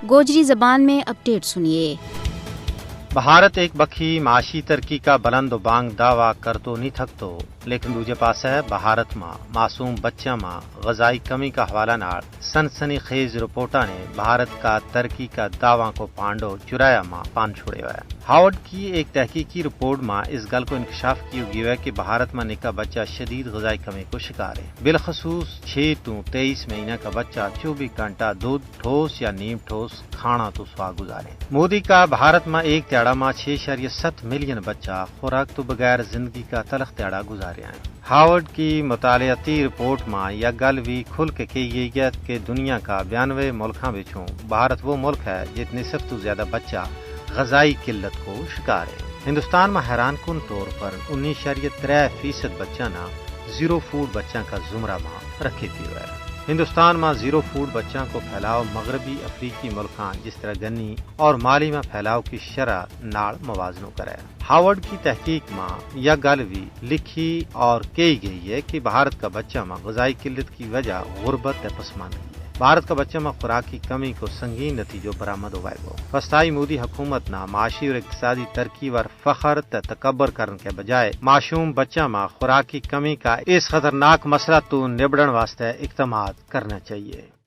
گوجری زبان میں اپڈیٹ سنیے۔ بھارت ایک بکھی معاشی ترقی کا بلند و بانگ دعویٰ کر تو نہیں تھکتو، لیکن دوجے پاس ہے بھارت ماں معصوم بچوں ماں غذائی کمی کا حوالہ نال سنسنی خیز رپورٹا نے بھارت کا ترقی کا دعویٰ کو پانڈو چرایا ماں پان چھوڑے ہوا ہے۔ ہارورڈ کی ایک تحقیقی رپورٹ ماں اس گل کو انکشاف کیا گیا ہے کہ بھارت میں نکا بچہ شدید غذائی کمی کو شکار ہے۔ بالخصوص 6 تو 23 مہینہ کا بچہ 24 گھنٹہ دودھ ٹھوس یا نیم ٹھوس کھانا تو سوا گزارے۔ مودی کا بھارت میں ایک تیڑا ماں 6.7 ملین بچہ خوراک تو بغیر زندگی کا تلخ تیڑا گزارے ہیں۔ ہارورڈ کی مطالعاتی رپورٹ میں یہ گل بھی کھل کے کہی گئی ہے کہ دنیا کا 92 ملکوں بچوں بھارت وہ ملک ہے جس نصف تو زیادہ بچہ غذائی قلت کو شکار ہے۔ ہندوستان میں حیران کن طور پر 19.3% بچہ نہ زیرو فوڈ بچوں کا زمرہ ماں رکھے ہوا ہے۔ ہندوستان میں زیرو فوڈ بچوں کو پھیلاؤ مغربی افریقی ملکوں جس طرح گنی اور مالی میں پھیلاؤ کی شرح نال موازنہ کرے۔ ہارورڈ کی تحقیق میں یہ گل بھی لکھی اور کہی گئی ہے کہ بھارت کا بچہ میں غذائی قلت کی وجہ غربت پسماندگی ہے۔ بھارت کا بچہ میں خوراک کی کمی کو سنگین نتیجوں برآمد ہوا ہے۔ وسطائی مودی حکومت نہ معاشی اور اقتصادی ترقی ور فخر تکبر کرنے کے بجائے معصوم بچہ میں خوراک کی کمی کا اس خطرناک مسئلہ تو نبڑن واسطے اقدامات کرنا چاہیے۔